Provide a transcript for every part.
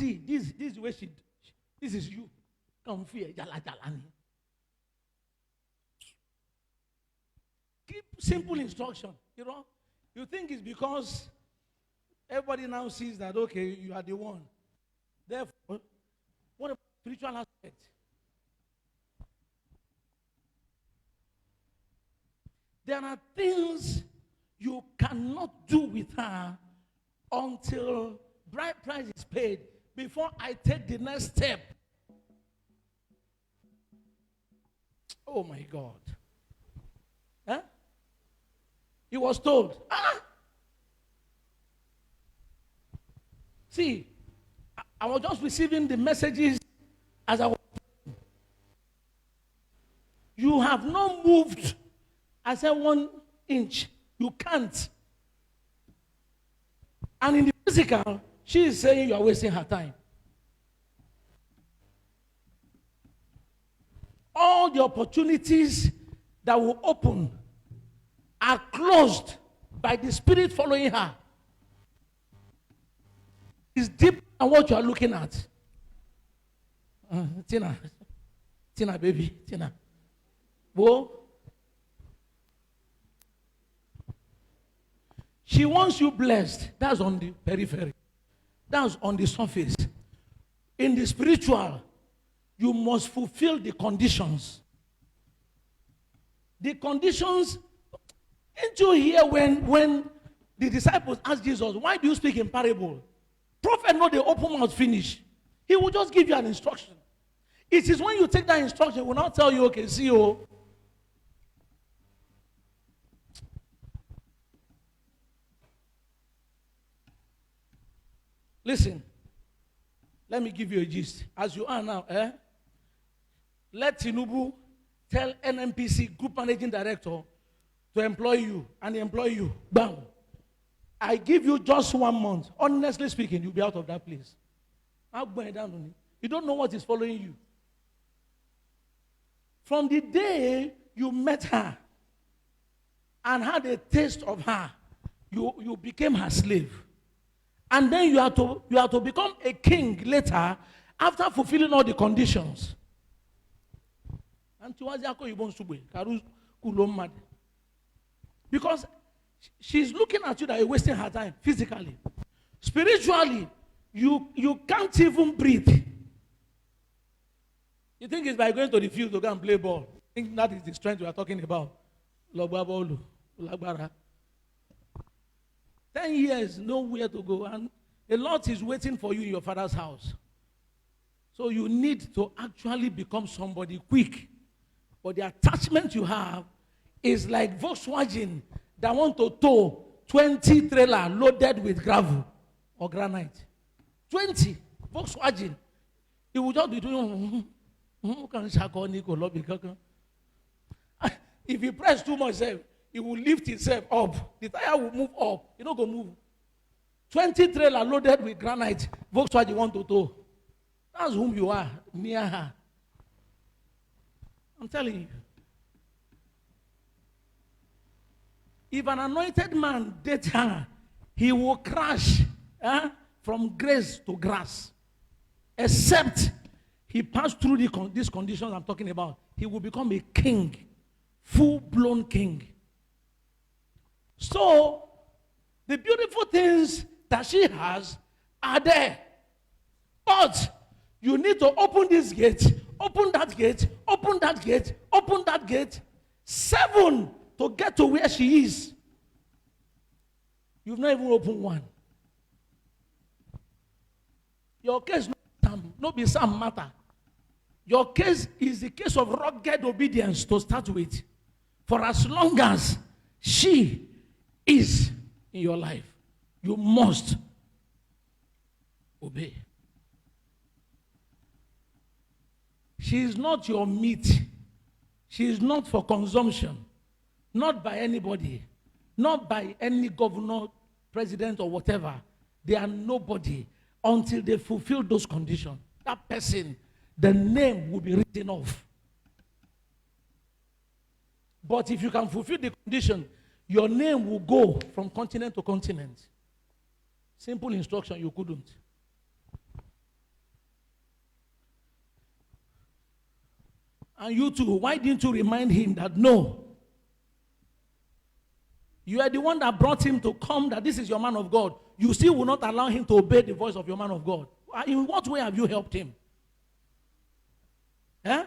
See, this is the way this is you. Come fear, jala jalani. Keep simple instruction. You know, you think it's because everybody now sees that, okay, you are the one. Therefore, what about spiritual aspect? There are things you cannot do with her until bride price is paid before I take the next step. Oh my God. Huh? He was told, see, I was just receiving the messages as I was. You have not moved, I said 1 inch. You can't. And in the physical, she is saying you are wasting her time. All the opportunities that will open are closed by the Spirit following her. It's deeper than what you are looking at. Tina, baby, Tina. Whoa. She wants you blessed. That's on the periphery. That's on the surface. In the spiritual, you must fulfill the conditions. The conditions, didn't you hear when the disciples asked Jesus, why do you speak in parable? Prophet know the open mouth finish. He will just give you an instruction. It is when you take that instruction, he will not tell you, okay, see you. Listen, let me give you a gist. As you are now, let Tinubu tell NNPC Group Managing Director to employ you, and employ you. Bam. I give you just 1 month. Honestly speaking, you'll be out of that place. I'll burn down on it. You don't know what is following you. From the day you met her and had a taste of her, you became her slave. And then you have to become a king later after fulfilling all the conditions. Because she's looking at you that you're wasting her time physically. Spiritually, you can't even breathe. You think it's by going to the field to go and play ball. I think that is the strength we are talking about. 10 years, nowhere to go. And a lot is waiting for you in your father's house. So you need to actually become somebody quick. But the attachment you have is like Volkswagen that want to tow 20 trailer loaded with gravel or granite. 20 Volkswagen. It will just be doing. If you press too much, it will lift itself up. The tire will move up. It's not going to move. 20 trailer loaded with granite. Volkswagen want to tow. That's whom you are, near her. I'm telling you. If an anointed man dates her, he will crash from grace to grass. Except he passed through these conditions I'm talking about. He will become a king. Full-blown king. So, the beautiful things that she has are there. But you need to open this gate, open that gate, open that gate, open that gate. 7 to get to where she is. You've not even opened 1. Your case no be some matter. Your case is the case of rugged obedience to start with. For as long as she is in your life, you must obey. She is not your meat. She is not for consumption. Not by anybody. Not by any governor, president, or whatever. They are nobody until they fulfill those conditions. That person, the name will be written off. But if you can fulfill the condition, your name will go from continent to continent. Simple instruction, you couldn't. And you too, why didn't you remind him that no? You are the one that brought him to come, that this is your man of God. You still will not allow him to obey the voice of your man of God. In what way have you helped him? Eh?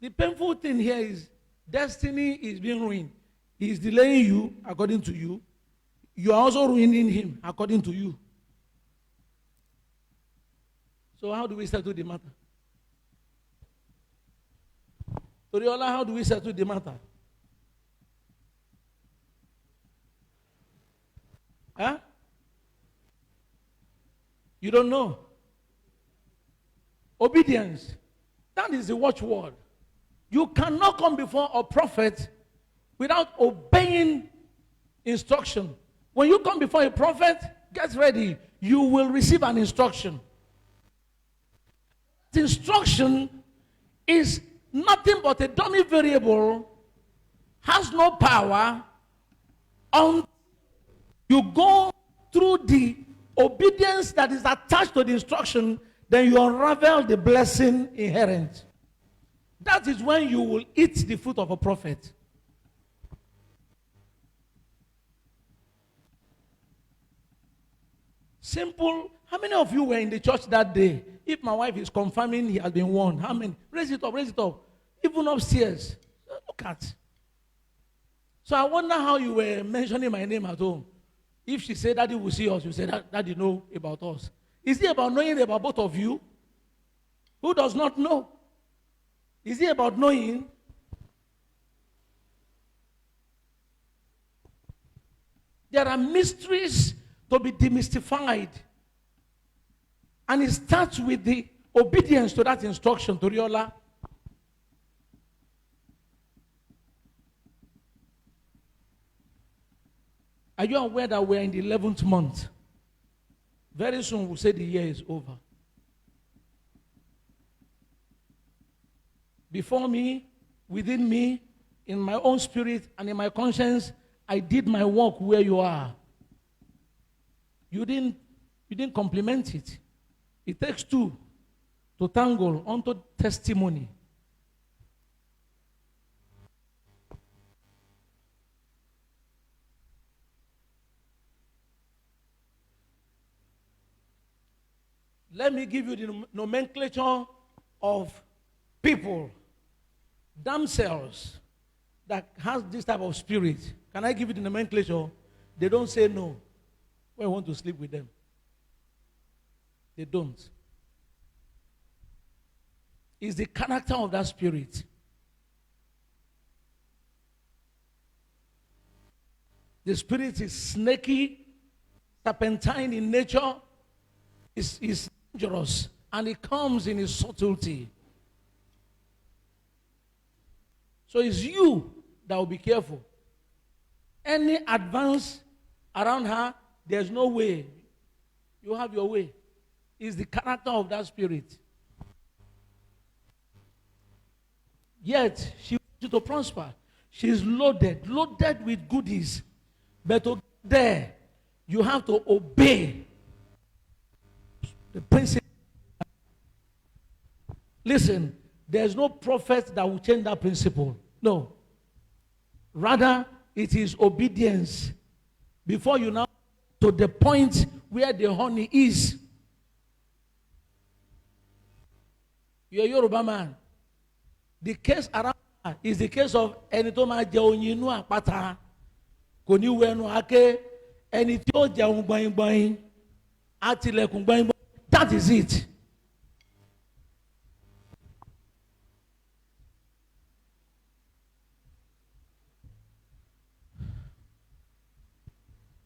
The painful thing here is destiny is being ruined. He is delaying you according to you. You are also ruining him according to you. So how do we settle the matter? Toriola, how do we settle the matter? Huh? You don't know. Obedience. That is the watchword. You cannot come before a prophet without obeying instruction. When you come before a prophet, get ready. You will receive an instruction. The instruction is nothing but a dummy variable, has no power. You go through the obedience that is attached to the instruction, then you unravel the blessing inherent. That is when you will eat the fruit of a prophet. Simple. How many of you were in the church that day? If my wife is confirming he has been warned, how many? Raise it up, raise it up. Even upstairs. Look at. So I wonder how you were mentioning my name at home. If she said Daddy will see us, you say Daddy know about us. Is it about knowing about both of you? Who does not know? Is it about knowing? There are mysteries to be demystified. And it starts with the obedience to that instruction, Toriola. Are you aware that we're in the 11th month? Very soon we'll say the year is over. Before me, within me, in my own spirit and in my conscience, I did my work where you are. You didn't compliment it. It takes two to tangle onto testimony. Let me give you the nomenclature of people, themselves, that has this type of spirit. Can I give you the nomenclature? They don't say no when I want to sleep with them. They don't. It's the character of that spirit. The spirit is snaky, serpentine in nature, is dangerous, and it comes in its subtlety. So it's you that will be careful. Any advance around her, there's no way. You have your way. It's the character of that spirit. Yet, she wants you to prosper. She's loaded with goodies. But to get there, you have to obey the principle. Listen, there's no prophet that will change that principle. No. Rather, it is obedience. Before you now to the point where the honey is. You're a Yoruba man. The case around her is the case of ẹni tó máa jẹ oyin inú àpáta kò ní wẹnu ake ẹni tí ó jẹun gbọ̀ngbọ̀n àtìlẹ̀kùn gbọ̀ngbọ̀n. That is it.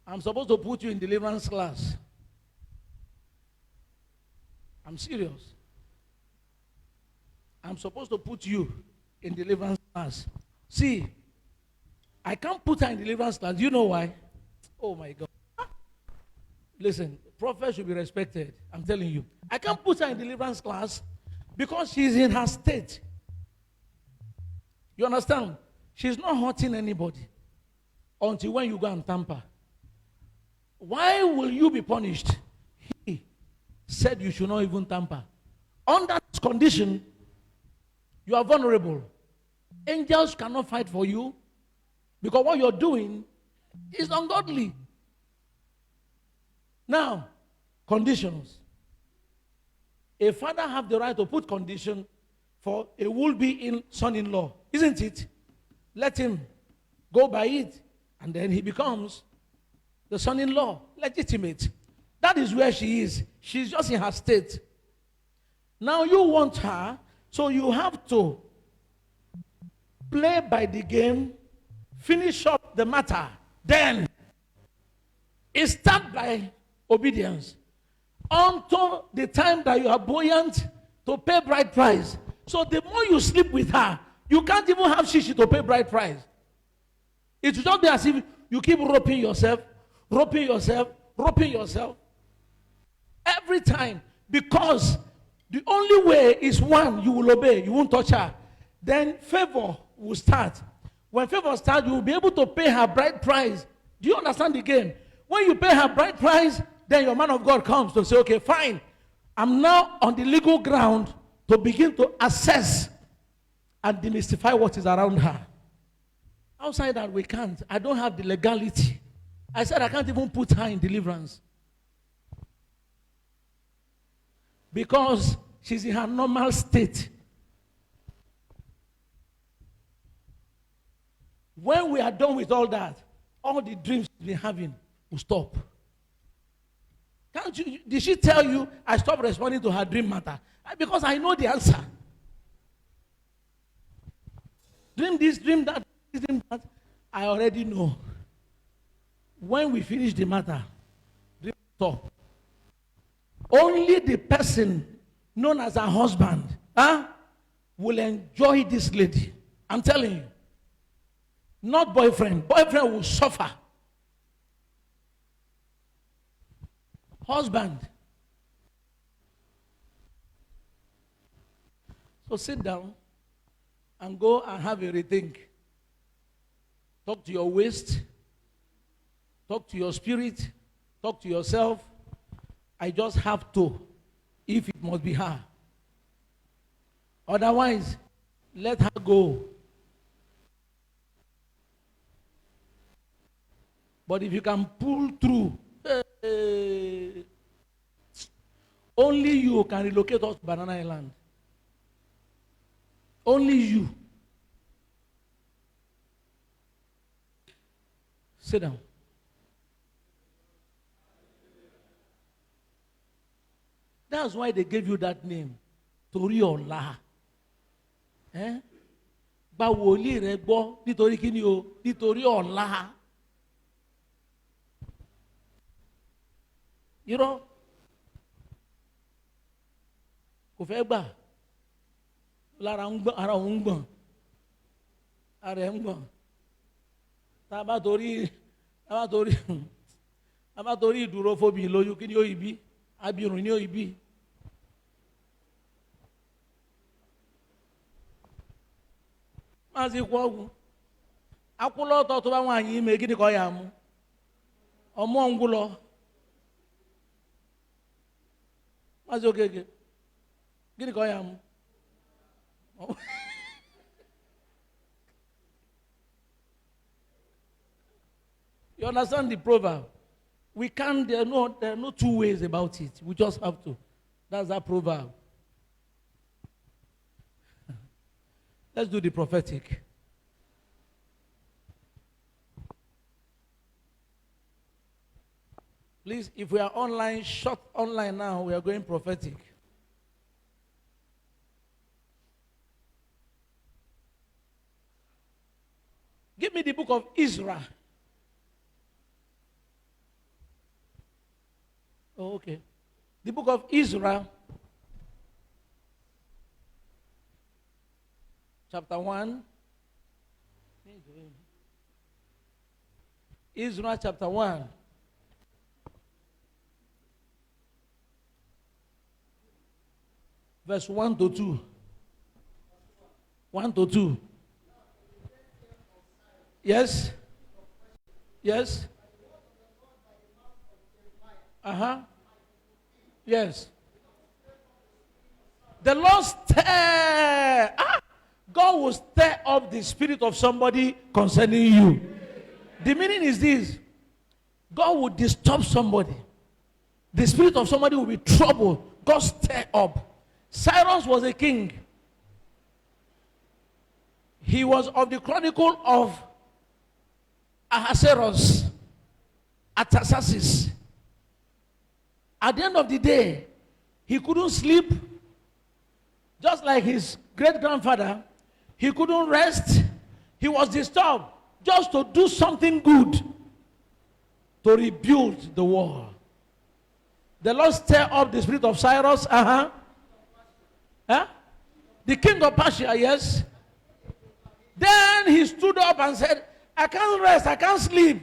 I'm supposed to put you in deliverance class. I'm serious. I'm supposed to put you in deliverance class. See, I can't put her in deliverance class. Do you know why? Oh my God. Listen, prophets should be respected. I'm telling you. I can't put her in deliverance class because she's in her state. You understand? She's not hurting anybody until when you go and tamper. Why will you be punished? He said you should not even tamper. Under this condition, you are vulnerable. Angels cannot fight for you because what you're doing is ungodly. Now, conditions. A father have the right to put condition for a would-be son-in-law, isn't it? Let him go by it, and then he becomes the son-in-law, legitimate. That is where she is. She's just in her state. Now you want her, so you have to play by the game, finish up the matter. Then it starts by obedience until the time that you are buoyant to pay bride price. So the more you sleep with her, you can't even have shishi to pay bride price. It will just be as if you keep roping yourself every time, because the only way is one, you will obey, you won't touch her. Then favor will start. When favor starts, you will be able to pay her bride price. Do you understand the game? When you pay her bride price, then your man of God comes to say, okay, fine. I'm now on the legal ground to begin to assess and demystify what is around her. Outside that, we can't. I don't have the legality. I said I can't even put her in deliverance. Because she's in her normal state. When we are done with all that, all the dreams she's been having will stop. Can't you? Did she tell you I stopped responding to her dream matter? Because I know the answer. Dream this, dream that, dream that. I already know. When we finish the matter, dream stop. Only the person known as her husband will enjoy this lady. I'm telling you. Not boyfriend. Boyfriend will suffer. Husband. So sit down and go and have a rethink. Talk to your waist. Talk to your spirit. Talk to yourself. I just have to, if it must be her. Otherwise, let her go. But if you can pull through, only you can relocate us to Banana Island. Only you. Sit down. That's why they gave you that name. Torí ọ̀la. Gba wòlíì rẹ gbọ́ nítorí kíni o? Nítorí ọ̀la. Irọ́. Kò fẹ́ gbà. Lára ara òun gbọ̀n. Ara ẹ̀ ń gbọ̀n. Tá a bá torí ìdúró fóbi lójú kíni ó ibi? Abirùn ní òyìnbí. Má sì kú ọ̀gùn. Akúlọ́tọ̀ tó bá wọn àyìn ime gíní kọ́ ya mú. Ọmọ ń gúlọ. Má sì òkèkè. Gíní kọ́ ya mú. You understand the proverb? We can't, there are no two ways about it. We just have to. That's that proverb. Let's do the prophetic. Please, if we are online, shut online now. We are going prophetic. Give me the book of Ezra. Oh, okay. The book of Ezra, chapter 1. Ezra chapter 1. Verse 1 to 2. 1 to 2. Yes? Yes? Uh-huh. Yes. The Lord stir. God will stir up the spirit of somebody concerning you. The meaning is this: God will disturb somebody. The spirit of somebody will be troubled. God stir up. Cyrus was a king. He was of the chronicle of Ahasuerus, Artaxerxes. At the end of the day, he couldn't sleep. Just like his great-grandfather, he couldn't rest. He was disturbed just to do something good, to rebuild the wall. The Lord stirred up the spirit of Cyrus. The king of Persia, yes. Then he stood up and said, I can't rest, I can't sleep.